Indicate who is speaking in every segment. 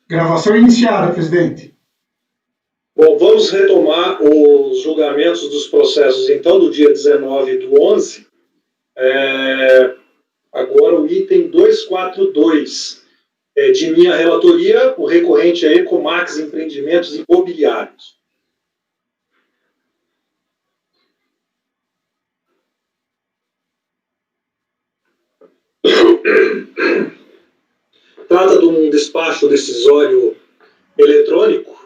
Speaker 1: Gravação iniciada, presidente.
Speaker 2: Bom, vamos retomar os julgamentos dos processos, então, do dia 19/11. Agora o item 242. De minha relatoria, o recorrente é Ecomax Empreendimentos Imobiliários. Trata de um despacho decisório eletrônico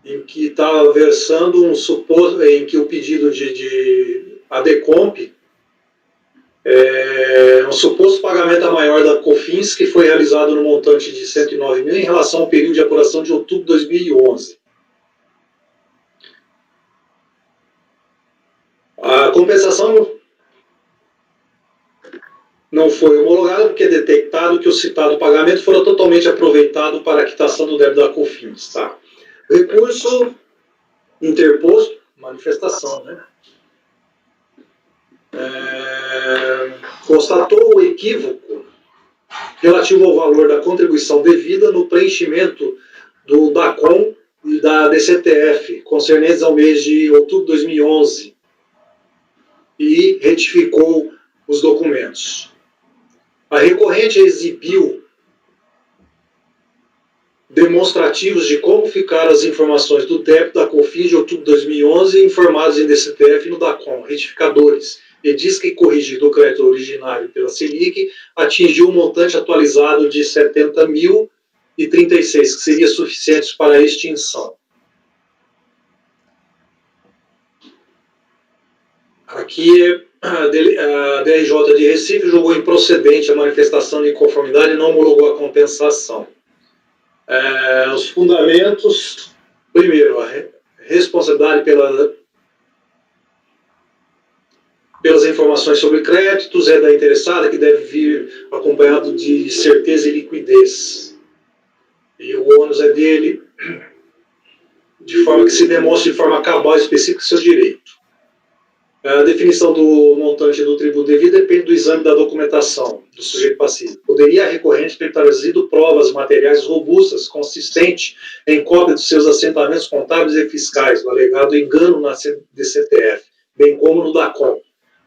Speaker 2: em que está versando um suposto, em que o pedido de ADCOMP um suposto pagamento a maior da COFINS, que foi realizado no montante de 109 mil em relação ao período de apuração de outubro de 2011. A compensação não foi homologada porque é detectado que o citado pagamento fora totalmente aproveitado para a quitação do débito da COFINS. Tá? Recurso interposto, manifestação, né? Constatou o equívoco relativo ao valor da contribuição devida no preenchimento do DACOM e da DCTF, concernentes ao mês de outubro de 2011, e retificou os documentos. A recorrente exibiu demonstrativos de como ficaram as informações do débito da COFINS de outubro de 2011 informados em DCTF e no DACOM, retificadores, e diz que corrigido o crédito originário pela Selic atingiu um montante atualizado de 70.036, que seria suficiente para a extinção. Aqui a DRJ de Recife julgou improcedente a manifestação de inconformidade e não homologou a compensação. Os fundamentos: primeiro, a responsabilidade pelas informações sobre créditos é da interessada, que deve vir acompanhado de certeza e liquidez. E o ônus é dele, de forma que se demonstre de forma cabal e específica seu direito. A definição do montante do tributo devido depende do exame da documentação do sujeito passivo. Poderia a recorrente ter trazido provas materiais robustas, consistentes em cópia dos seus assentamentos contábeis e fiscais, o alegado engano na DCTF, bem como no DACOM.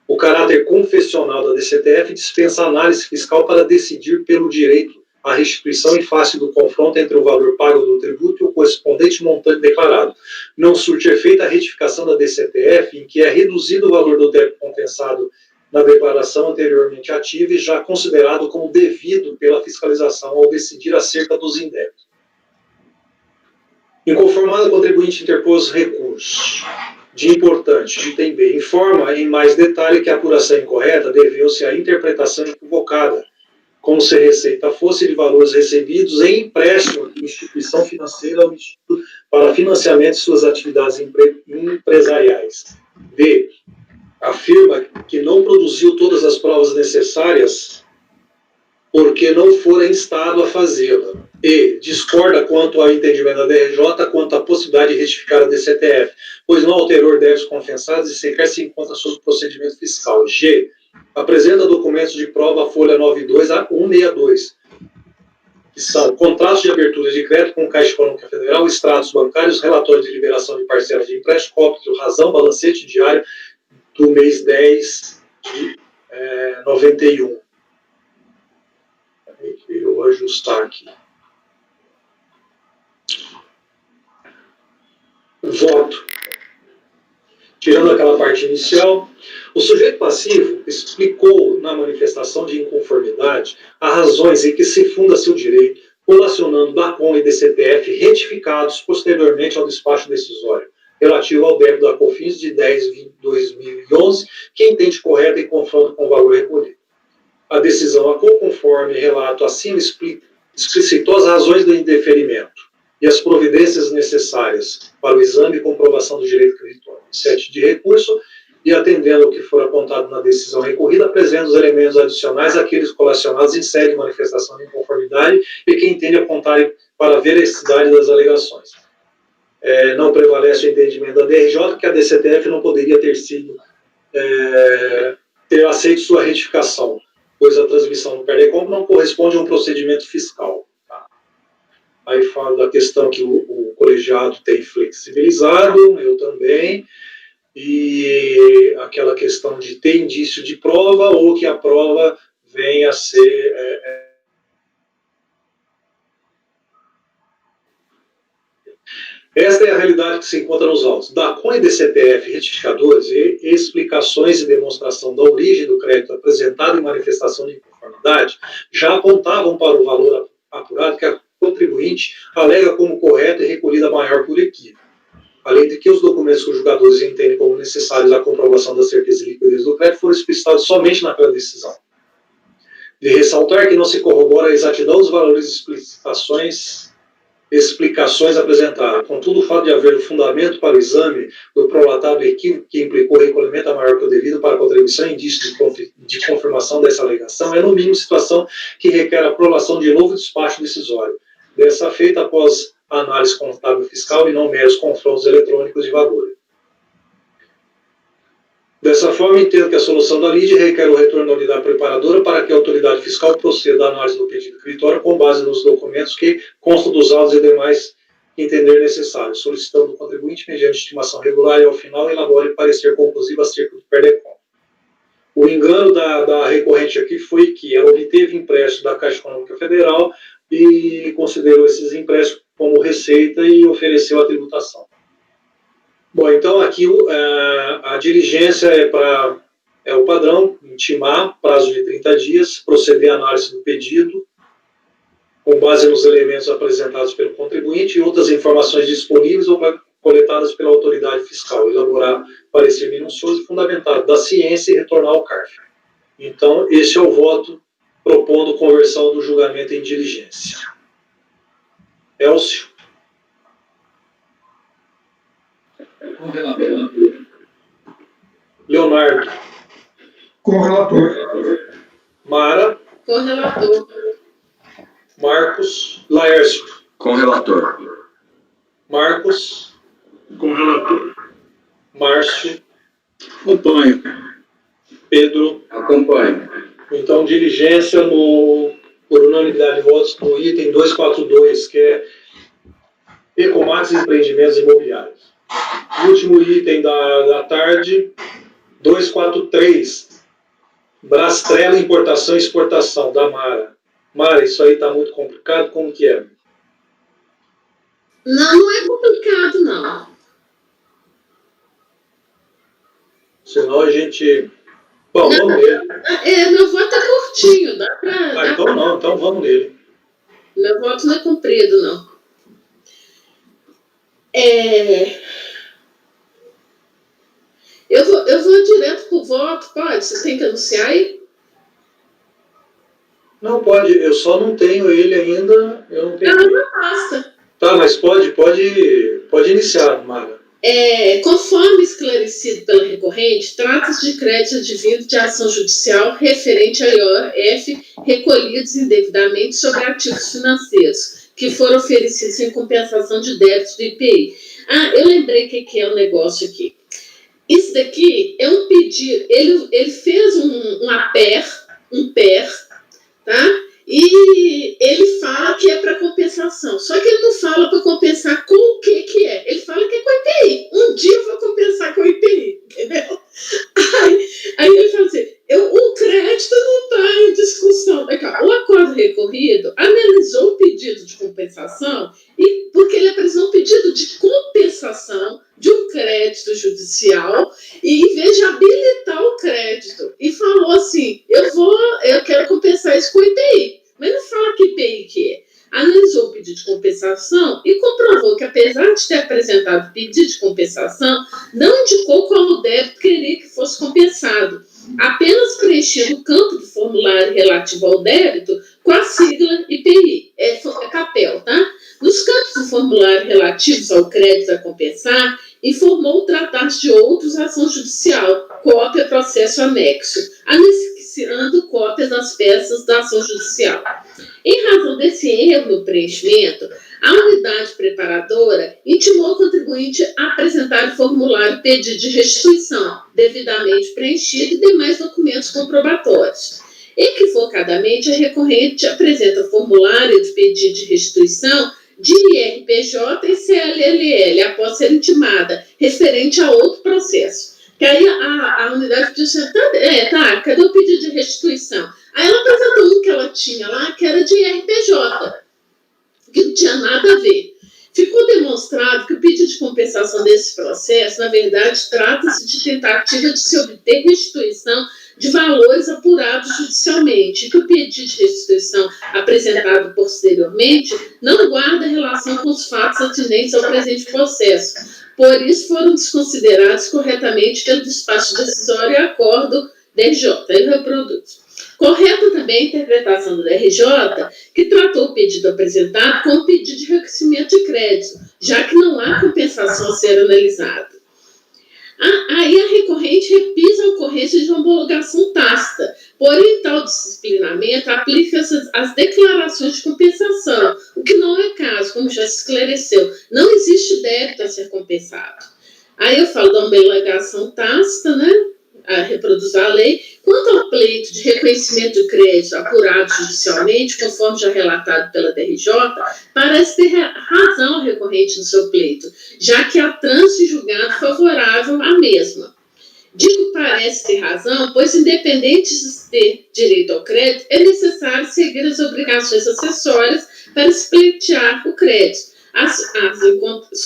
Speaker 2: O caráter confessional da DCTF dispensa análise fiscal para decidir pelo direito à restituição em face do confronto entre o valor pago do tributo e o correspondente montante declarado. Não surte efeito a retificação da DCTF, em que é reduzido o valor do débito compensado na declaração anteriormente ativa e já considerado como devido pela fiscalização ao decidir acerca dos indébitos. Inconformado, o contribuinte interpôs recurso. De importante, item B, informa em mais detalhe que a apuração incorreta deveu-se à interpretação equivocada, como se a receita fosse de valores recebidos em empréstimo de instituição financeira ao instituto para financiamento de suas atividades empresariais. B. Afirma que não produziu todas as provas necessárias porque não fora instado a fazê-la. E discorda quanto ao entendimento da DRJ quanto à possibilidade de retificar a DCTF, pois não alterou débitos confessados e sequer se encontra sob procedimento fiscal. G. Apresenta documentos de prova folha 92 a 162, que são contratos de abertura de crédito com Caixa Econômica Federal, extratos bancários, relatório de liberação de parcelas de empréstimo, cópia de razão, balancete diário do mês 10 de 91. Eu vou ajustar aqui. Voto. Tirando aquela parte inicial, o sujeito passivo explicou na manifestação de inconformidade as razões em que se funda seu direito, colacionando DACOM e DCTF retificados posteriormente ao despacho decisório, relativo ao débito da COFINS de 10/2011, que entende correto em confronto com o valor recolhido. A decisão conforme relato acima explicitou as razões do indeferimento e as providências necessárias para o exame e comprovação do direito creditório. 7 de recurso, e atendendo ao que for apontado na decisão recorrida, apresenta os elementos adicionais àqueles colacionados em sede de manifestação de inconformidade e que entende apontar para a veracidade das alegações. Não prevalece o entendimento da DRJ que a DCTF não poderia ter aceito sua retificação, pois a transmissão do PERDECOM não corresponde a um procedimento fiscal. Tá? Aí fala da questão que o colegiado tem flexibilizado, eu também, e aquela questão de ter indício de prova ou que a prova venha a ser... Esta é a realidade que se encontra nos autos. DACON e DCPF retificadores e explicações e demonstração da origem do crédito apresentado em manifestação de inconformidade já apontavam para o valor apurado que a contribuinte alega como correto e recolhida maior por equívoco. Além de que os documentos que os julgadores entendem como necessários à comprovação da certeza e liquidez do crédito foram explicitados somente naquela decisão. De ressaltar que não se corrobora a exatidão dos valores de explicações apresentadas. Contudo, o fato de haver fundamento para o exame do prolatado equívoco que implicou recolhimento a maior que o devido para a contribuição e indício de confirmação dessa alegação é, no mínimo, situação que requer a aprovação de novo despacho decisório. Dessa feita, após análise contábil fiscal e não meros confrontos eletrônicos de valor. Dessa forma, entendo que a solução da lide requer o retorno da unidade preparadora para que a autoridade fiscal proceda à análise do pedido creditório com base nos documentos que constam dos autos e demais que entender necessário, solicitando o contribuinte, mediante estimação regular e, ao final, elabore parecer conclusivo acerca do PERDECOM. O engano da recorrente aqui foi que ela obteve empréstimo da Caixa Econômica Federal e considerou esses empréstimos como receita e ofereceu a tributação. Bom, então aqui a diligência é o padrão, intimar, prazo de 30 dias, proceder à análise do pedido, com base nos elementos apresentados pelo contribuinte e outras informações disponíveis ou coletadas pela autoridade fiscal, elaborar parecer minucioso e fundamentado da ciência e retornar ao CARF. Então, esse é o voto propondo conversão do julgamento em diligência. Elcio.
Speaker 3: Com o relator.
Speaker 2: Leonardo.
Speaker 1: Com o relator.
Speaker 2: Mara.
Speaker 4: Com o relator.
Speaker 2: Marcos. Laércio.
Speaker 3: Com o relator.
Speaker 2: Marcos.
Speaker 1: Com o relator.
Speaker 2: Márcio.
Speaker 3: Acompanho.
Speaker 2: Pedro.
Speaker 3: Acompanho.
Speaker 2: Então, diligência por unanimidade de votos no item 242, que é Ecomax e empreendimentos imobiliários. Último item da tarde, 243, Brastrela, importação e exportação, da Mara. Mara, isso aí está muito complicado, como que é?
Speaker 4: Não é complicado, não.
Speaker 2: Senão a gente... Bom, vamos nele.
Speaker 4: Meu voto é curtinho, dá pra...
Speaker 2: Então não, então vamos nele.
Speaker 4: Meu voto não é comprido, não. Eu vou direto pro voto, pode? Você tem que anunciar aí?
Speaker 2: Não, pode, eu só não tenho ele ainda, eu não tenho...
Speaker 4: Não basta.
Speaker 2: Tá, mas pode iniciar, Mara.
Speaker 4: Conforme esclarecido pela recorrente, trata-se de crédito advindo de ação judicial referente a IOF recolhidos indevidamente sobre ativos financeiros, que foram oferecidos em compensação de débitos do IPI. Eu lembrei o que é o negócio aqui. Isso daqui é um pedido, ele fez um PER, tá? E ele fala que é para compensação. Só que ele não fala para compensar com o que é. Ele fala que é com o IPI. Um dia eu vou compensar com o IPI, entendeu? Aí ele fala assim, o crédito não está em discussão. O acordo recorrido analisou o pedido de compensação porque ele apresentou um pedido de compensação de um crédito judicial e em vez de habilitar o crédito e falou assim, eu quero compensar isso com o IPI. Mas não fala que IPI que é. Analisou o pedido de compensação e comprovou que, apesar de ter apresentado o pedido de compensação, não indicou qual o débito queria que fosse compensado, apenas preenchendo o campo do formulário relativo ao débito com a sigla IPI, CAPEL, tá? Nos campos do formulário relativos ao crédito a compensar, informou tratar-se de outros ação judicial, cópia processo anexo, anexando cópias das peças da ação judicial. Em razão desse erro no preenchimento, a unidade preparadora intimou o contribuinte a apresentar o formulário pedido de restituição, devidamente preenchido e demais documentos comprobatórios. Equivocadamente, desfocadamente, a recorrente apresenta formulário de pedido de restituição de IRPJ e CLLL, após ser intimada, referente a outro processo. Que aí a unidade pediu assim, cadê o pedido de restituição? Aí ela apresentou um que ela tinha lá, que era de IRPJ, que não tinha nada a ver. Ficou demonstrado que o pedido de compensação desse processo, na verdade, trata-se de tentativa de se obter restituição de valores apurados judicialmente, e que o pedido de restituição apresentado posteriormente não guarda relação com os fatos atinentes ao presente processo. Por isso, foram desconsiderados corretamente pelo despacho decisório e acordo DRJ. Eu reproduzo. Correta também a interpretação do DRJ, que tratou o pedido apresentado como pedido de reconhecimento de crédito, já que não há compensação a ser analisada. Aí a recorrente repisa a ocorrência de homologação tácita, porém tal disciplinamento aplica-se às declarações de compensação, o que não é caso, como já se esclareceu. Não existe débito a ser compensado. Aí eu falo da homologação tácita, né? A reproduzir a lei, quanto ao pleito de reconhecimento de crédito apurado judicialmente, conforme já relatado pela DRJ, parece ter razão a recorrente no seu pleito, já que há trânsito julgado favorável à mesma. Digo parece ter razão, pois independente de ter direito ao crédito, é necessário seguir as obrigações acessórias para se pleitear o crédito. As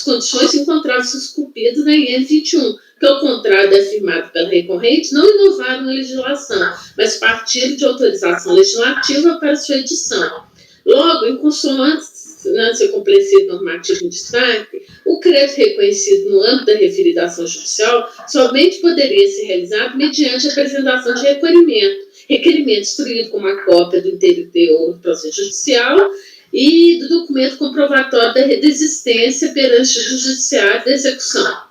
Speaker 4: condições encontravam-se esculpidas na IN 21, que, ao contrário do afirmado pela recorrente, não inovaram na legislação, mas partiram de autorização legislativa para sua edição. Logo, em consonância com o preceito normativo em destaque, o crédito reconhecido no âmbito da referida ação judicial somente poderia ser realizado mediante a apresentação de requerimento instruído com uma cópia do interior do processo judicial e do documento comprovatório da desistência perante o judiciário da execução.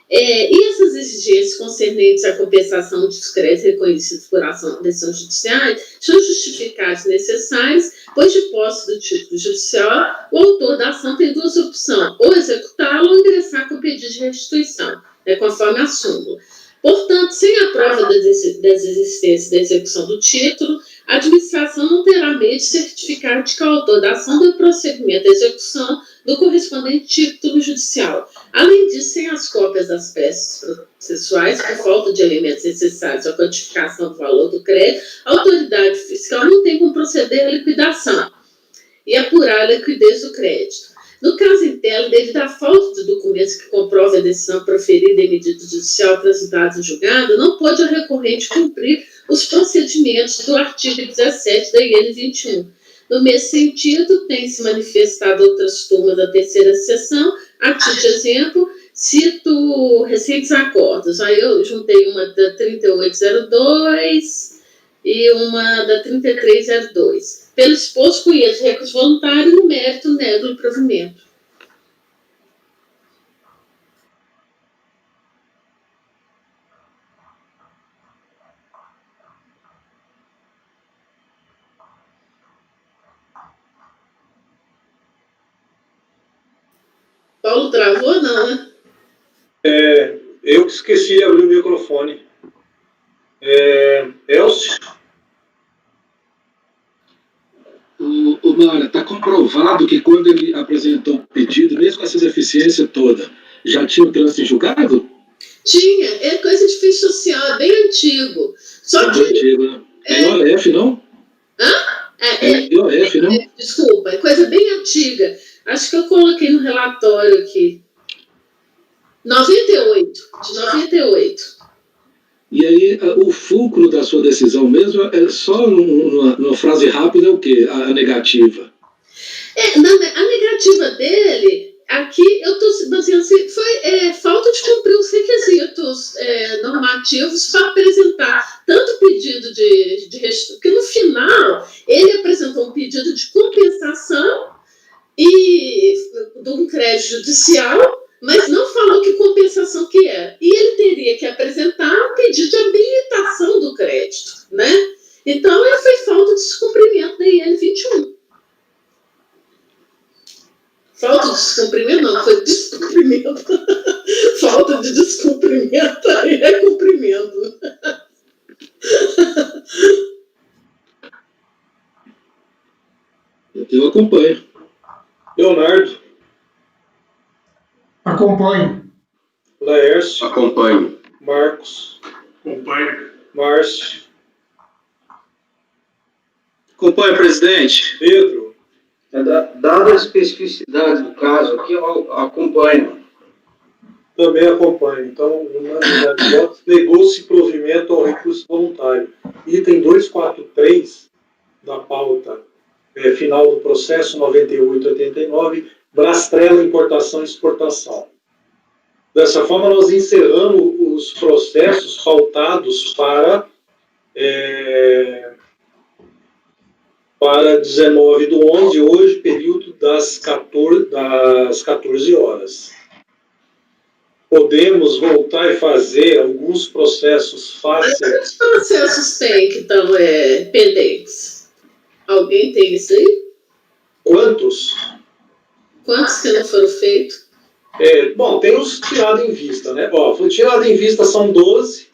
Speaker 4: E essas exigências concernentes à compensação dos créditos reconhecidos por decisões judiciais são justificadas e necessárias, pois de posse do título judicial, o autor da ação tem duas opções, ou executá-lo ou ingressar com pedido de restituição, conforme a súmula. Portanto, sem a prova da desistência da execução do título, a administração não terá meio de certificar de que o autor da ação deu prosseguimento à execução do correspondente título judicial. Além disso, sem as cópias das peças processuais, por falta de elementos necessários à quantificação do valor do crédito, a autoridade fiscal não tem como proceder à liquidação e apurar a liquidez do crédito. No caso em tela, devido à falta de documentos que comprovem a decisão proferida em medida judicial transitada em julgado, não pode o recorrente cumprir os procedimentos do artigo 17 da IN 21. No mesmo sentido, tem-se manifestado outras turmas da terceira sessão. A título de exemplo, cito recentes acordos. Aí eu juntei uma da 3802 e uma da 3302. Pelo exposto, conheço o recurso voluntário e no mérito nego o provimento. Paulo travou, não, né?
Speaker 2: Eu que esqueci de abrir o microfone. Elcio?
Speaker 3: Mara, está comprovado que quando ele apresentou o pedido, mesmo com essa deficiência toda, já tinha o trânsito em julgado?
Speaker 4: Tinha, é coisa de fins social, é bem antigo. Só que...
Speaker 3: antigo, né? É IOF, não?
Speaker 4: Hã?
Speaker 3: IOF, não?
Speaker 4: Desculpa, é coisa bem antiga. Acho que eu coloquei no relatório aqui. 98, de 98.
Speaker 3: E aí, o fulcro da sua decisão mesmo é só numa frase rápida, é o quê? A negativa.
Speaker 4: A negativa dele, aqui eu estou baseando assim, foi falta de cumprir os requisitos normativos para apresentar tanto o pedido de restituição, porque no final ele apresentou um pedido de compensação e de um crédito judicial, mas não falou que compensação que era. E ele teria que apresentar um pedido de habilitação do crédito, né? Então, ele foi falta de descumprimento da IN 21. Falta de descumprimento não, foi descumprimento. Falta de descumprimento aí é cumprimento.
Speaker 3: Eu acompanho.
Speaker 2: Leonardo,
Speaker 1: Acompanho.
Speaker 2: Laércio,
Speaker 5: Acompanho.
Speaker 2: Marcos,
Speaker 1: Acompanho.
Speaker 2: Márcio,
Speaker 3: Acompanho, presidente.
Speaker 2: Pedro,
Speaker 5: Dada a especificidade do caso aqui, eu acompanho.
Speaker 2: também acompanho. Então, unanimidade de votos, negou-se provimento ao recurso voluntário. Item 243 da pauta final do processo 9889, Brastrela Importação e Exportação. Dessa forma, nós encerramos os processos pautados para 19/11, hoje, período das 14 horas. Podemos voltar e fazer alguns processos fáceis.
Speaker 4: Quantos processos tem que estão pendentes? Alguém tem isso aí?
Speaker 2: Quantos?
Speaker 4: Quantos que não foram feitos?
Speaker 2: Bom, tem os tirados em vista, né? Ó, foi tirado em vista são 12.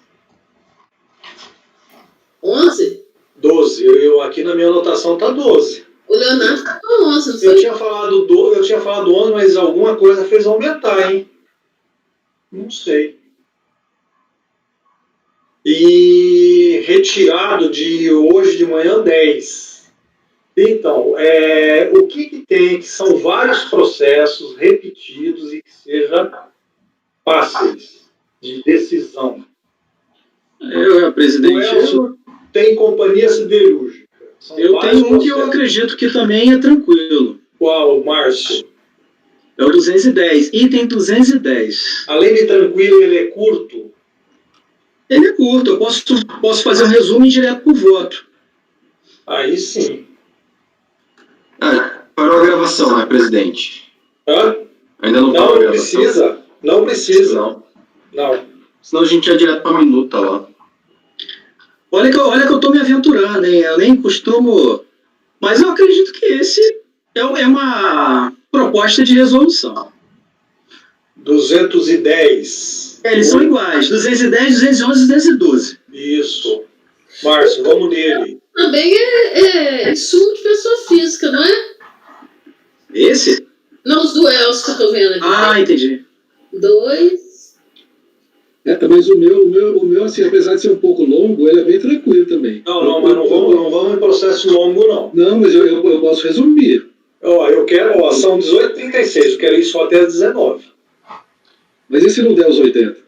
Speaker 4: 11?
Speaker 2: 12. Aqui na minha anotação tá 12.
Speaker 4: O Leonardo está com 11, não
Speaker 2: Eu
Speaker 4: foi?
Speaker 2: tinha falado 11, mas alguma coisa fez aumentar, hein? Não sei. E retirado de hoje de manhã 10. Então, o que tem, que são vários processos repetidos e que sejam fáceis de decisão.
Speaker 3: Presidente,
Speaker 2: Elcio tem companhia siderúrgica. São
Speaker 3: eu
Speaker 2: vários
Speaker 3: tenho um que eu
Speaker 2: processos.
Speaker 3: acredito que também é tranquilo.
Speaker 2: Qual, Márcio?
Speaker 3: É o 210. Item 210.
Speaker 2: Além de tranquilo, ele é curto?
Speaker 3: Ele é curto, eu posso fazer um resumo e ir direto para o voto.
Speaker 2: Aí sim.
Speaker 5: Parou a gravação, né, presidente?
Speaker 2: Hã?
Speaker 5: Ainda não parou a
Speaker 2: Não
Speaker 5: gravação.
Speaker 2: precisa. Não precisa.
Speaker 5: Não.
Speaker 2: Não.
Speaker 5: Senão a gente ia direto para a minuta lá.
Speaker 3: Olha que eu estou me aventurando, hein? Eu nem costumo... Mas eu acredito que esse é uma proposta de resolução.
Speaker 2: 210.
Speaker 3: Eles são iguais. 210, 211 e 212.
Speaker 2: Isso. Márcio, vamos nele.
Speaker 4: Também é insumo de pessoa física, não é?
Speaker 3: Esse?
Speaker 4: Não, os duelos que eu estou vendo aqui.
Speaker 3: Ah, entendi.
Speaker 4: 2.
Speaker 3: Mas o meu, assim, apesar de ser um pouco longo, ele é bem tranquilo também.
Speaker 2: Não, mas não vamos em processo longo, não.
Speaker 3: Não, mas eu posso resumir.
Speaker 2: Eu quero, são 18h36, eu quero ir só até as 19.
Speaker 3: Mas e se não der os 80?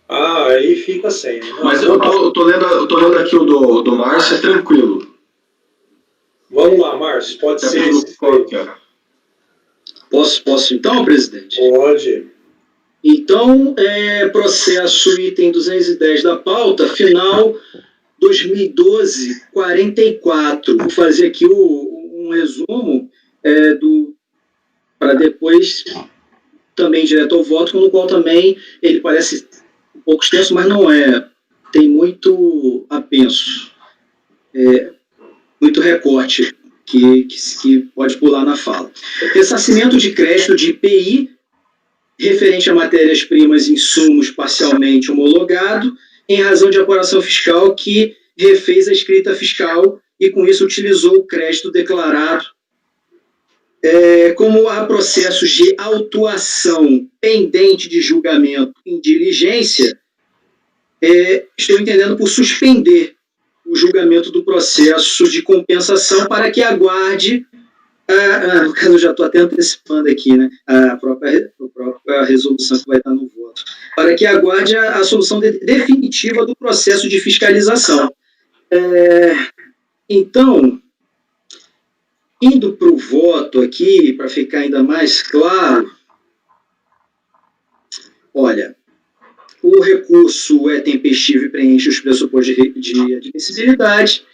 Speaker 2: Aí fica sem.
Speaker 5: Mas eu tô lendo aqui o do Márcio, é tranquilo.
Speaker 2: Vamos lá, Márcio, pode ser esse.
Speaker 3: Posso então, presidente?
Speaker 2: Pode.
Speaker 3: Então, processo item 210 da pauta, final 2012-44. Vou fazer aqui um resumo para depois também direto ao voto, no qual também ele parece um pouco extenso, mas não é. Tem muito apenso, muito recorte que pode pular na fala. Ressarcimento de crédito de IPI referente a matérias-primas e insumos parcialmente homologado, em razão de apuração fiscal que refez a escrita fiscal e, com isso, utilizou o crédito declarado. Como há processos de autuação pendente de julgamento em diligência, estou entendendo por suspender o julgamento do processo de compensação para que aguarde... no caso, eu já estou até antecipando aqui, né, a própria resolução que vai estar no voto, para que aguarde a solução definitiva do processo de fiscalização. Então, indo para o voto aqui, para ficar ainda mais claro, olha, o recurso é tempestivo e preenche os pressupostos de admissibilidade.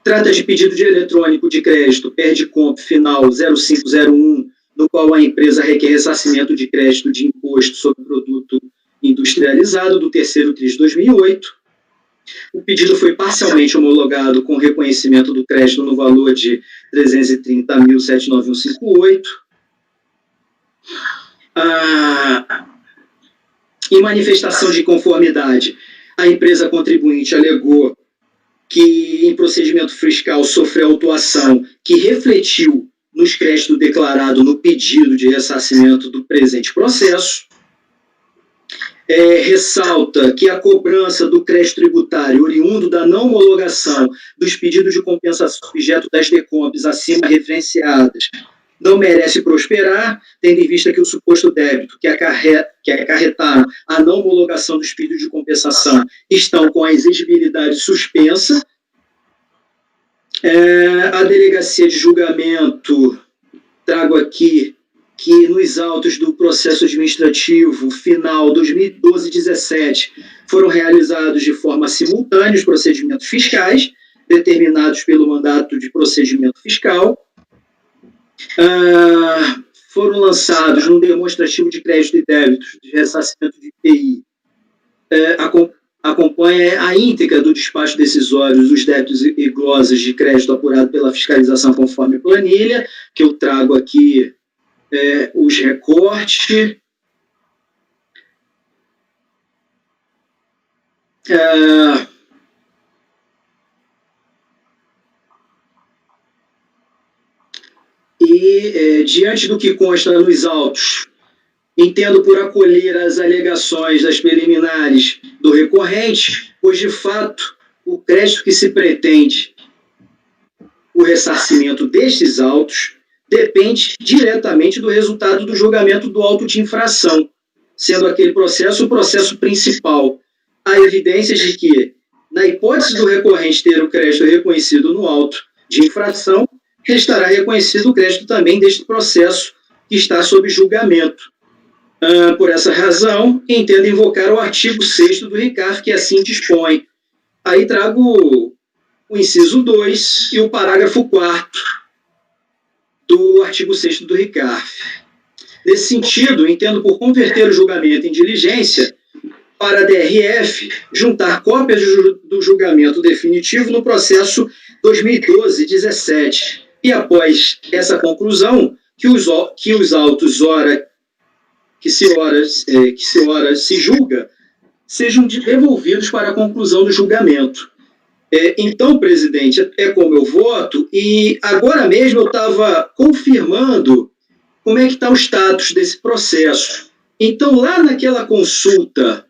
Speaker 3: Trata de pedido de eletrônico de crédito, PERDCOMP final 0501, no qual a empresa requer ressarcimento de crédito de imposto sobre produto industrializado do terceiro TRIS de 2008. O pedido foi parcialmente homologado com reconhecimento do crédito no valor de 330.79158. Em manifestação de conformidade, a empresa contribuinte alegou que em procedimento fiscal sofreu autuação que refletiu nos créditos declarados no pedido de ressarcimento do presente processo. Ressalta que a cobrança do crédito tributário oriundo da não homologação dos pedidos de compensação objeto das DECOMPs acima referenciadas não merece prosperar, tendo em vista que o suposto débito que acarretaram a não homologação dos pedidos de compensação estão com a exigibilidade suspensa. A delegacia de julgamento, trago aqui que nos autos do processo administrativo final 2012-17 foram realizados de forma simultânea os procedimentos fiscais determinados pelo mandato de procedimento fiscal. Foram lançados no demonstrativo de crédito e débitos de ressarcimento de IPI. Acompanha a íntegra do despacho decisório dos débitos e glosas de crédito apurado pela fiscalização conforme planilha, que eu trago aqui os recortes. Diante do que consta nos autos, entendo por acolher as alegações das preliminares do recorrente, pois, de fato, o crédito que se pretende o ressarcimento destes autos depende diretamente do resultado do julgamento do auto de infração, sendo aquele processo o processo principal. Há evidências de que, na hipótese do recorrente ter o crédito reconhecido no auto de infração, restará reconhecido o crédito também deste processo que está sob julgamento. Por essa razão, entendo invocar o artigo 6º do RICARF, que assim dispõe. Aí trago o inciso 2 e o parágrafo 4º do artigo 6º do RICARF. Nesse sentido, entendo por converter o julgamento em diligência para a DRF juntar cópias do julgamento definitivo no processo 2012-17 e, após essa conclusão, que os autos que se ora se julga sejam devolvidos para a conclusão do julgamento. Então, presidente, é como eu voto, e agora mesmo eu estava confirmando como é que está o status desse processo. Então, lá naquela consulta,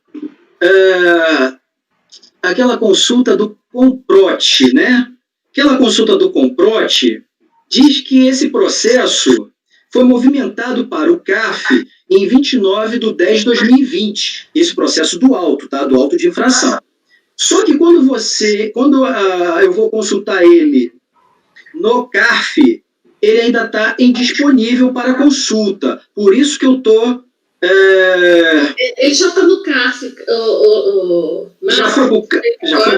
Speaker 3: aquela consulta do Comprote, né? Aquela consulta do Comprote diz que esse processo foi movimentado para o CARF em 29/10/2020, esse processo do auto, tá? Do auto de infração. Só que quando eu vou consultar ele no CARF, ele ainda está indisponível para consulta. Por isso que eu estou...
Speaker 4: Ele já está no CARF.
Speaker 3: Já foi para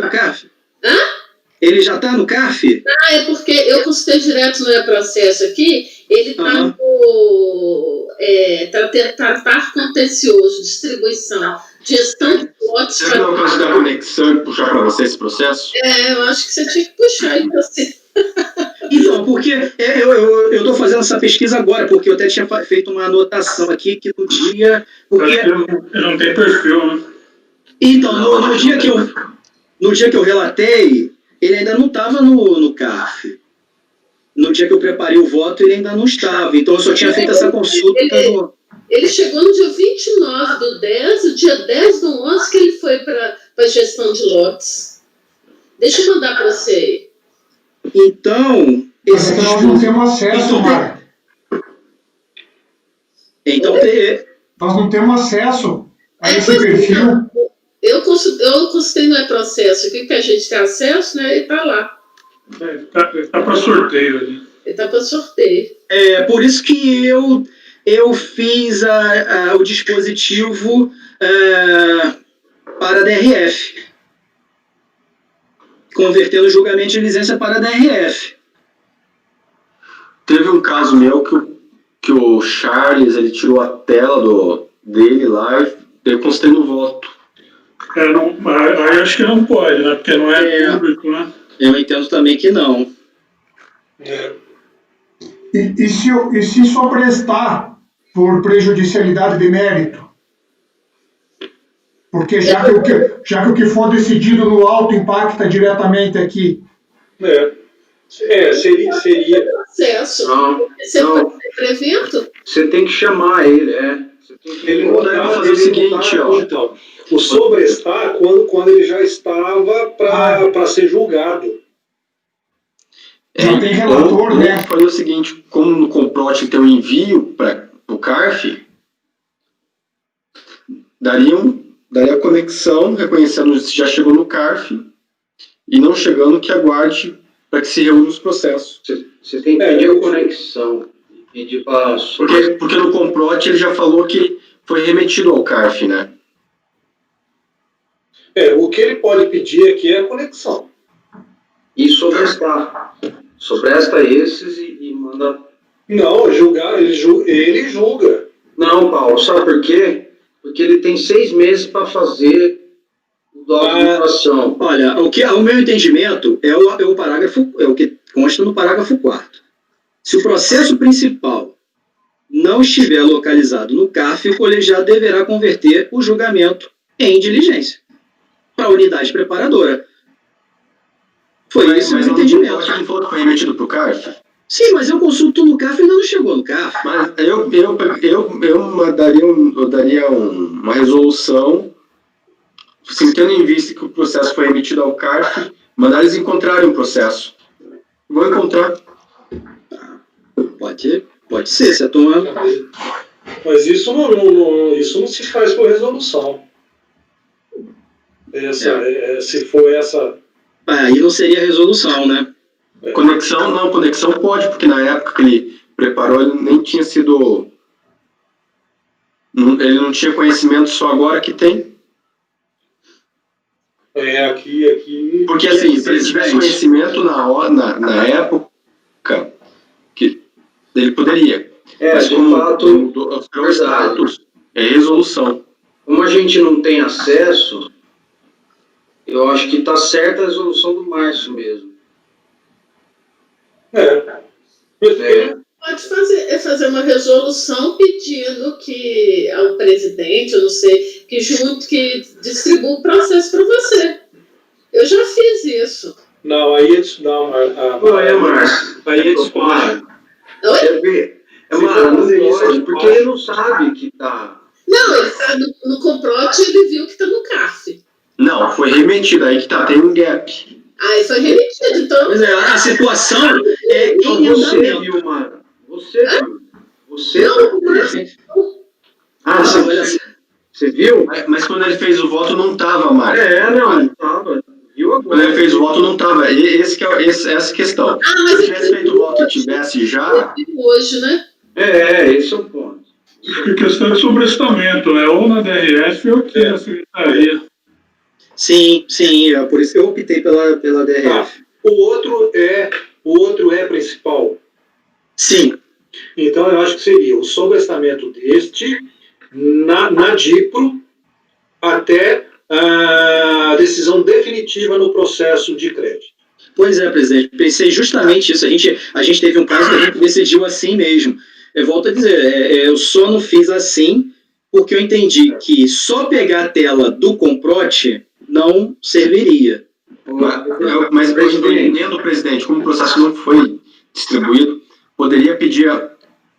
Speaker 3: o CARF?
Speaker 4: Hã?
Speaker 3: Ele já está no CARF?
Speaker 4: É porque eu consultei direto no processo aqui, ele está no tratar contencioso, distribuição, gestão de lotes...
Speaker 6: Você não vai fazer a conexão e puxar para você esse processo?
Speaker 4: Eu acho que você tinha que puxar aí para você.
Speaker 3: Então, porque eu estou fazendo essa pesquisa agora, porque eu até tinha feito uma anotação aqui que no dia...
Speaker 1: Eu não tenho perfil, né?
Speaker 3: Então, no dia que eu relatei, ele ainda não estava no CARF. No dia que eu preparei o voto, ele ainda não estava. Então, eu só tinha feito essa consulta.
Speaker 4: Ele chegou no dia 29/10, o dia 10/11 que ele foi para a gestão de lotes. Deixa eu mandar para você.
Speaker 3: Então...
Speaker 1: Nós não temos acesso, Mário.
Speaker 3: Nós
Speaker 1: não temos acesso a esse perfil.
Speaker 4: Eu consultei no processo aqui que a gente tem acesso, né? Ele está lá.
Speaker 1: Ele está para sorteio ali.
Speaker 4: Ele está para sorteio.
Speaker 3: Por isso que eu fiz o dispositivo para a DRF, convertendo o julgamento de licença para a DRF.
Speaker 6: Teve um caso meu que o Charles, ele tirou a tela dele lá e eu constei no voto.
Speaker 1: Aí acho que não pode, né? Porque não é público, né?
Speaker 3: Eu entendo também que não.
Speaker 1: E se só prestar por prejudicialidade de mérito?
Speaker 7: Porque já que o que for decidido no alto impacta diretamente aqui.
Speaker 2: Seria.
Speaker 4: Processo.
Speaker 5: Não,
Speaker 4: Você pode ser prevento?
Speaker 5: você tem que chamar ele, Você tem que
Speaker 2: Ele não
Speaker 6: Daí eu vou
Speaker 2: tá,
Speaker 6: fazer o
Speaker 2: ele
Speaker 6: seguinte,
Speaker 2: não tá,
Speaker 6: ó.
Speaker 2: então, o sobrestar quando ele já estava para ser julgado.
Speaker 7: Já tem relator,
Speaker 6: ou
Speaker 7: né?
Speaker 6: fazer o seguinte, como no Comprot tem um envio para o CARF, daria a conexão, reconhecendo se já chegou no CARF, e não chegando, que aguarde para que se reúna os processos.
Speaker 5: Você tem que pedir a conexão. Pedir para...
Speaker 6: Porque no Comprot ele já falou que foi remetido ao CARF, né?
Speaker 2: O que ele pode pedir aqui é a conexão.
Speaker 5: E sobrestar. Sobresta esses e manda...
Speaker 2: Não, julgar, ele julga.
Speaker 5: Não, Paulo, sabe por quê? Porque ele tem 6 meses para fazer o documentação.
Speaker 3: Olha, o meu entendimento é o parágrafo, é o que consta no parágrafo 4º. Se o processo principal não estiver localizado no CARF, o colegiado deverá converter o julgamento em diligência para a unidade preparadora. Foi esse o meu entendimento.
Speaker 6: Mas ele falou que foi remetido para o CARF?
Speaker 3: Sim, mas eu consulto no CARF e ainda não chegou no CARF.
Speaker 6: Mas eu daria uma resolução, assim, tendo em vista que o processo foi remetido ao CARF, mandar eles encontrarem o processo. Vão encontrar.
Speaker 3: Pode ser, se a turma...
Speaker 2: Mas isso não se faz por resolução. Se for essa...
Speaker 3: Aí não seria resolução, né?
Speaker 6: Conexão pode, porque na época que ele preparou, ele nem tinha sido... Ele não tinha conhecimento, só agora que tem.
Speaker 2: Aqui...
Speaker 6: Porque assim, se ele tivesse conhecimento na época, que ele poderia. Mas
Speaker 5: de
Speaker 6: como
Speaker 5: fato,
Speaker 6: mudou o status, é resolução.
Speaker 5: como a gente não tem acesso, eu acho que está certa a resolução do Márcio mesmo.
Speaker 4: Pode fazer uma resolução pedindo que ao presidente, eu não sei, que distribua o processo para você. Eu já fiz isso.
Speaker 2: Não, aí é
Speaker 5: Márcio.
Speaker 2: Aí é discutir.
Speaker 5: É uma lógica, porque ele não sabe que está...
Speaker 4: Não, ele está no Comprot, ele viu que está no CARF.
Speaker 6: Não, foi remetido, aí que tem um gap.
Speaker 4: Aí foi remetido, então...
Speaker 3: Pois é, a situação é
Speaker 5: Então
Speaker 3: em
Speaker 5: você
Speaker 3: andamento.
Speaker 5: viu, mano. Você viu. Você... Você viu?
Speaker 6: Mas quando ele fez o voto não estava, Mário.
Speaker 5: Não estava. Viu agora?
Speaker 6: Quando ele fez o voto não estava. Essa questão.
Speaker 4: mas
Speaker 6: se ele tivesse feito o voto e tivesse já...
Speaker 4: Hoje, né?
Speaker 5: Esse é o ponto.
Speaker 1: Acho que a questão é sobrestamento, né? Ou na DRF ou aqui na secretaria.
Speaker 3: Sim, por isso que eu optei pela DRF.
Speaker 2: O outro é principal.
Speaker 3: Sim.
Speaker 2: Então eu acho que seria o sobrestamento deste na DIPRO até a decisão definitiva no processo de crédito.
Speaker 3: Pois é, presidente. Pensei justamente isso. A gente teve um caso que a gente decidiu assim mesmo. Eu volto a dizer, eu só não fiz assim porque eu entendi que só pegar a tela do Comprot não serviria.
Speaker 6: Mas eu entendo, presidente, como o processo não foi distribuído, poderia pedir,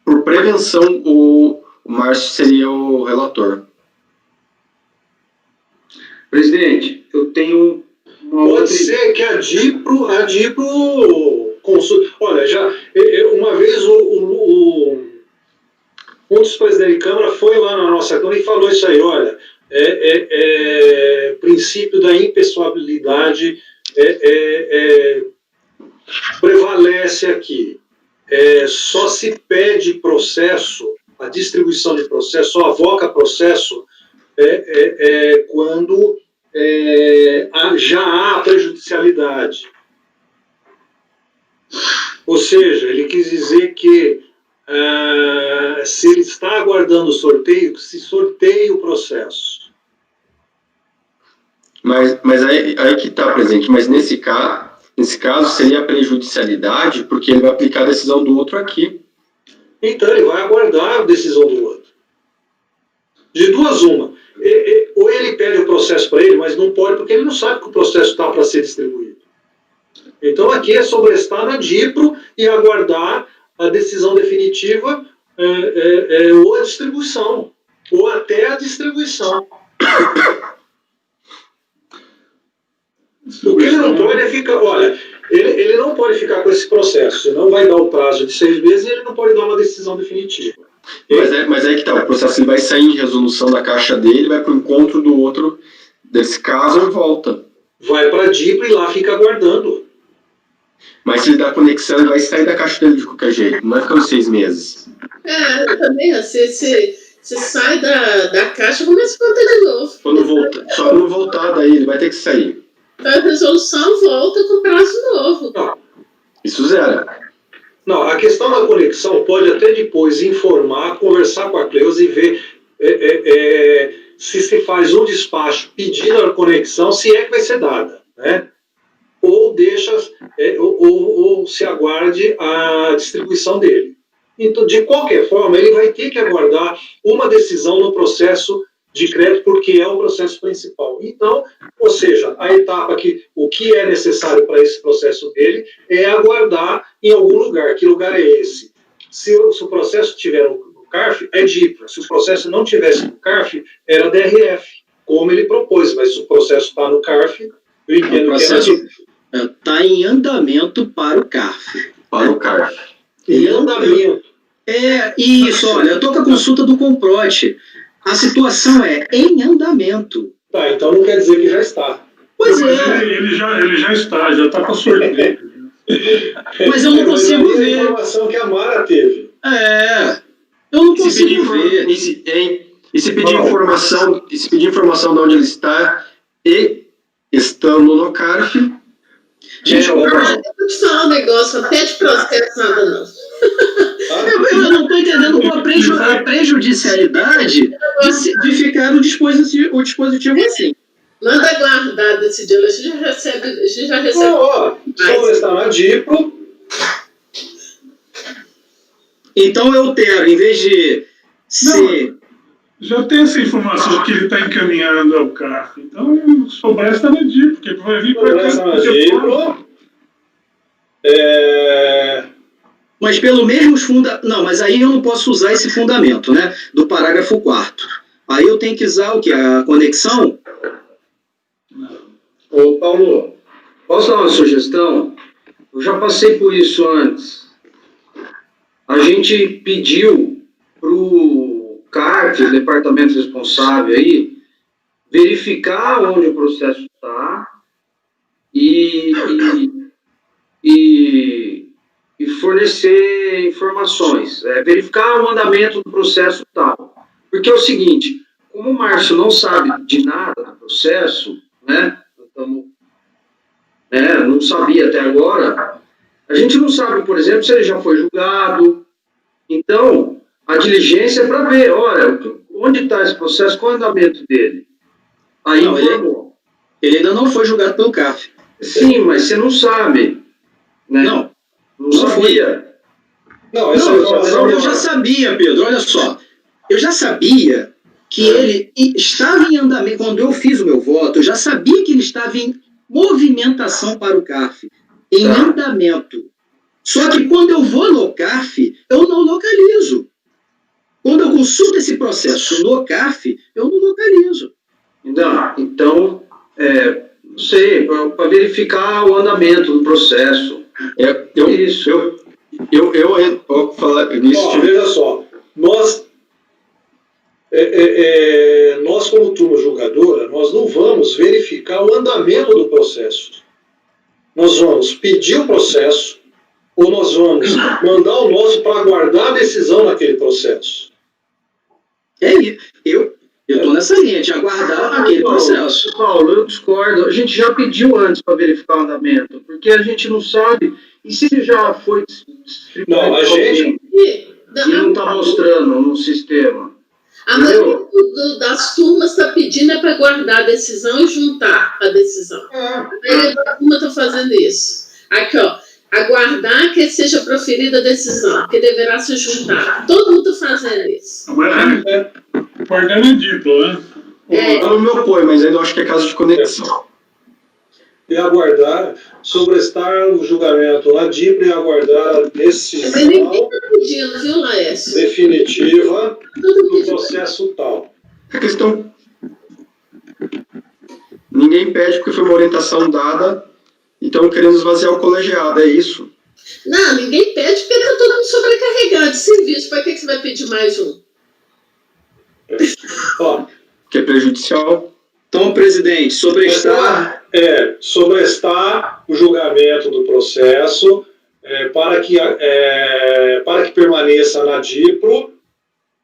Speaker 6: por prevenção, o Márcio seria o relator.
Speaker 5: Presidente, eu tenho uma outra...
Speaker 2: Pode ser que a DIPRO consulte. Olha, uma vez um dos presidentes de Câmara foi lá na nossa Câmara e falou isso aí, olha, princípio da impessoalidade prevalece aqui. Só se pede processo, a distribuição de processo, só avoca processo quando já há prejudicialidade. Ou seja, ele quis dizer que se ele está aguardando o sorteio, se sorteie o processo.
Speaker 6: Mas aí que está, presidente. Mas nesse caso seria a prejudicialidade, porque ele vai aplicar a decisão do outro aqui.
Speaker 2: Então ele vai aguardar a decisão do outro. De duas uma. ou ele pede o processo para ele, mas não pode porque ele não sabe que o processo está para ser distribuído. Então aqui é sobrestar na DIPRO e aguardar a decisão definitiva ou a distribuição, ou até a distribuição. O que ele não pode é ficar, olha, ele não pode ficar com esse processo, senão vai dar o prazo de 6 meses e ele não pode dar uma decisão definitiva.
Speaker 6: Mas é que tá, o processo ele vai sair em resolução da caixa dele, vai para o encontro do outro, desse caso, e volta.
Speaker 2: Vai para a DIPRO e lá fica aguardando.
Speaker 6: Mas se ele dá conexão, ele vai sair da caixa dele de qualquer jeito, não vai ficar uns 6 meses.
Speaker 4: Também, você sai da caixa e começa a contar de novo.
Speaker 6: Só quando voltar daí, ele vai ter que sair.
Speaker 4: Então a resolução volta com prazo novo.
Speaker 2: Não.
Speaker 6: Isso zera.
Speaker 2: Não, a questão da conexão pode até depois informar, conversar com a Cleusa e ver se faz um despacho pedindo a conexão, se é que vai ser dada, né? Ou deixa, ou se aguarde a distribuição dele. Então, de qualquer forma, ele vai ter que aguardar uma decisão no processo de crédito, porque é o processo principal. Então, ou seja, a etapa o que é necessário para esse processo dele é aguardar em algum lugar. Que lugar é esse? Se o processo estiver no CARF, é DIPRO. Se o processo não tivesse no CARF, era DRF, como ele propôs. Mas se o processo está no CARF, eu entendo
Speaker 3: o processo está em andamento para o CARF.
Speaker 6: Para o CARF.
Speaker 2: Em andamento.
Speaker 3: Isso, olha, eu estou com a consulta do Comprote. A situação é em andamento.
Speaker 2: Tá, então não quer dizer que já está.
Speaker 3: Pois
Speaker 1: Ele já está com a sorteio.
Speaker 3: Mas eu não consigo ver.
Speaker 2: A informação que a Mara teve.
Speaker 3: Eu não consigo ver.
Speaker 6: E se pedir informação de onde ele está e estando no CARF...
Speaker 3: Gente,
Speaker 4: eu vou te falar um negócio, até de processo nada não.
Speaker 3: Eu não estou entendendo qual a prejudicialidade de ficar o dispositivo assim.
Speaker 4: Manda guardar desse dia, a gente já recebe.
Speaker 2: Só está na DIPRO.
Speaker 3: Então eu quero, em vez de ser...
Speaker 1: Já tem essa informação que ele está encaminhando ao CARF. Então, o Sobras está na DIPRO, porque vai vir para cá.
Speaker 2: Na DIPRO.
Speaker 3: Mas pelo mesmo fundamento... Não, mas aí eu não posso usar esse fundamento, né? Do parágrafo 4º. Aí eu tenho que usar o quê? A conexão?
Speaker 5: Ô, Paulo, posso dar uma sugestão? Eu já passei por isso antes. A gente pediu para o CARF, o departamento responsável aí, verificar onde o processo está e fornecer informações, verificar o andamento do processo tal. Porque é o seguinte, como o Márcio não sabe de nada do processo, né, não sabia até agora, a gente não sabe, por exemplo, se ele já foi julgado. Então, a diligência é para ver, olha, onde está esse processo, qual é o andamento dele. Aí
Speaker 3: ele ainda não foi julgado pelo CARF.
Speaker 5: Sim, mas você não sabe. Né? Não sabia.
Speaker 3: Eu já sabia, Pedro, olha só. Eu já sabia que ele estava em andamento. Quando eu fiz o meu voto, eu já sabia que ele estava em movimentação para o CARF, em andamento. Só que quando eu vou no CARF, eu não localizo. Quando eu consulto esse processo no CARF, eu não localizo.
Speaker 5: Então, não sei, para verificar o andamento do processo.
Speaker 6: Eu vou falar nisso.
Speaker 2: Veja só, nós como turma julgadora, nós não vamos verificar o andamento do processo. Nós vamos pedir o processo ou nós vamos mandar o nosso para aguardar a decisão naquele processo.
Speaker 3: Eu estou nessa linha de aguardar aquele processo.
Speaker 5: Paulo, eu discordo. A gente já pediu antes para verificar o andamento, porque a gente não sabe. E se ele já foi
Speaker 2: distribuído? A gente...
Speaker 5: E não está mostrando no sistema.
Speaker 4: A maioria das turmas está pedindo para guardar a decisão e juntar a decisão. A maioria da turma está fazendo isso. Aqui, ó. Aguardar que seja proferida a decisão, que deverá se juntar. Todo mundo está fazendo isso.
Speaker 1: Guardando é DIPRO, né?
Speaker 6: Eu não me oponho, mas ainda acho que é caso de conexão.
Speaker 2: E aguardar, sobrestar o julgamento na DIPRE e aguardar a
Speaker 4: Mas ninguém
Speaker 2: decisão
Speaker 4: está pedindo, viu, Laércio?
Speaker 2: definitiva
Speaker 4: Todo
Speaker 2: do
Speaker 4: mundo.
Speaker 2: processo tal.
Speaker 6: A questão... Ninguém pede porque foi uma orientação dada, então querendo esvaziar o colegiado, é isso.
Speaker 4: Não, ninguém pede porque está todo mundo sobrecarregado de serviço. Para que você vai pedir mais um?
Speaker 2: Ó,
Speaker 6: Que é prejudicial.
Speaker 3: Então, presidente, sobrestar.
Speaker 2: sobrestar o julgamento do processo para que permaneça na DIPRO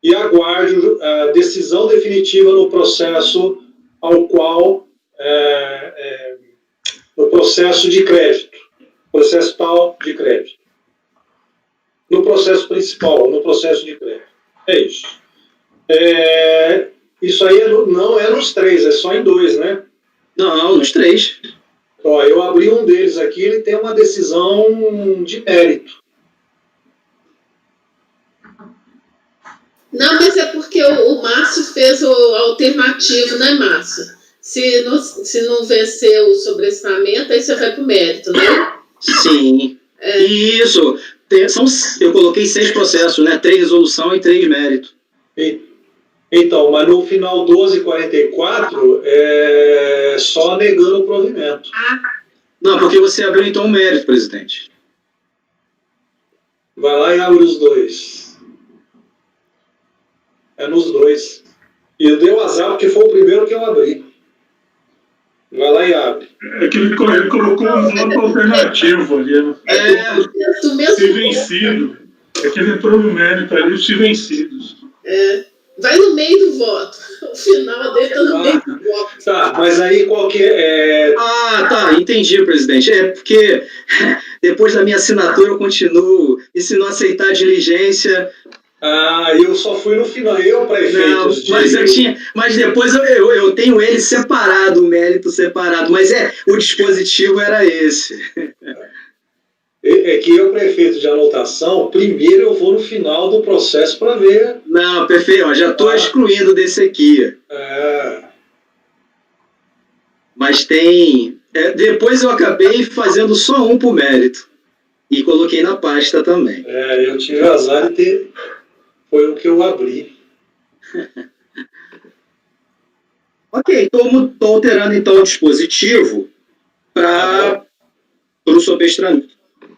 Speaker 2: e aguarde a decisão definitiva no processo ao qual no processo de crédito, processo tal de crédito, no processo principal, no processo de crédito. É isso. Isso aí não é nos 3, é só em 2, né?
Speaker 3: Não, nos 3.
Speaker 2: Ó, eu abri um deles aqui, ele tem uma decisão de mérito.
Speaker 4: Não, mas é porque o Márcio fez o alternativo, né, Márcio? Se não vencer o sobrestamento, aí você vai para o mérito, né?
Speaker 3: Sim. Isso. Eu coloquei 6 processos, né? 3 resolução e 3 mérito.
Speaker 2: Então, mas no final 1244 é só negando o provimento.
Speaker 3: Não, porque você abriu então o mérito, presidente.
Speaker 2: Vai lá e abre os 2. É nos 2. E eu dei o azar porque foi o primeiro que eu abri. Vai lá e abre.
Speaker 1: É que ele colocou um voto alternativo ali, né?
Speaker 4: Do mesmo
Speaker 1: Se vencido. É que ele entrou no mérito ali, os se vencidos.
Speaker 4: Vai no meio do voto. O final dele está no meio do voto.
Speaker 2: Tá, mas aí qual que é...
Speaker 3: Ah, tá, entendi, presidente. É porque depois da minha assinatura eu continuo. E se não aceitar a diligência...
Speaker 2: eu só fui no final, eu para efeitos
Speaker 3: não, mas depois eu tenho ele separado, o mérito separado. Mas o dispositivo era esse.
Speaker 2: É que eu, para efeito de anotação, primeiro eu vou no final do processo para ver.
Speaker 3: Não, perfeito, já estou excluindo desse aqui. Mas tem... depois eu acabei fazendo só um por mérito. E coloquei na pasta também.
Speaker 2: Eu tive azar de ter... Foi o que eu abri.
Speaker 3: Ok, estou alterando então o dispositivo para o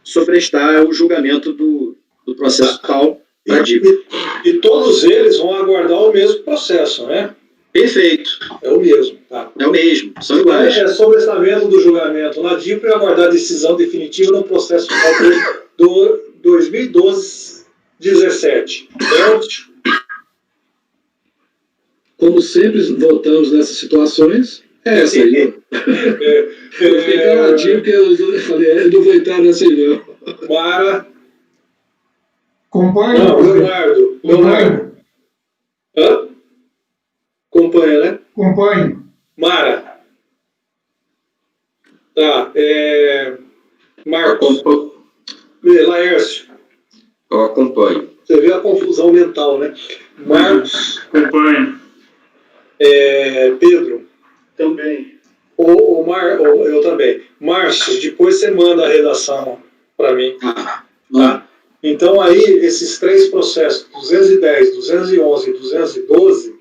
Speaker 3: sobrestar o julgamento do processo tal da dívida.
Speaker 2: E todos eles vão aguardar o mesmo processo, né?
Speaker 3: Perfeito.
Speaker 2: É o mesmo, tá?
Speaker 3: É o mesmo, são iguais.
Speaker 2: Sobrestamento do julgamento na DIPRE e aguardar a decisão definitiva no processo final do 2012-17. Certo?
Speaker 8: Como sempre votamos nessas situações, essa aí. Eu fiquei caladinho porque eu falei, eu não vou entrar nessa aí não.
Speaker 2: Mara.
Speaker 7: Acompanha.
Speaker 2: Não, Leonardo. Hã? Acompanha, né?
Speaker 7: Acompanhe.
Speaker 2: Mara. Tá, Marcos. Laércio.
Speaker 6: Eu acompanho.
Speaker 2: Você vê a confusão mental, né? Marcos.
Speaker 1: Acompanho.
Speaker 2: Pedro.
Speaker 3: Também.
Speaker 2: Eu também. Márcio, depois você manda a redação para mim. Tá? Então aí, esses 3 processos, 210, 211 e 212,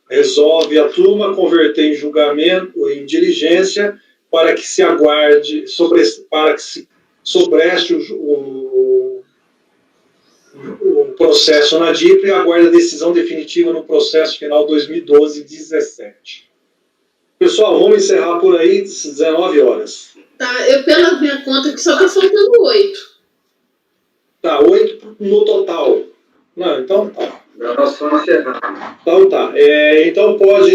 Speaker 2: resolve a turma converter em julgamento, em diligência, para que se aguarde, para que se sobreste o processo na DIPRE e aguarde a decisão definitiva no processo final 2012-17. Pessoal, vamos encerrar por aí, 19 horas.
Speaker 4: Tá, pela minha conta, que só está faltando 8.
Speaker 2: Tá, 8 no total. Não, então tá.
Speaker 5: Gravação encerrada.
Speaker 2: Então tá. Então pode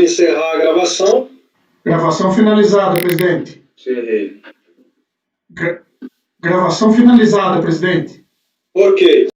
Speaker 2: encerrar a gravação.
Speaker 7: Gravação finalizada, presidente.
Speaker 5: Encerrei.
Speaker 7: Gravação finalizada, presidente.
Speaker 2: Ok.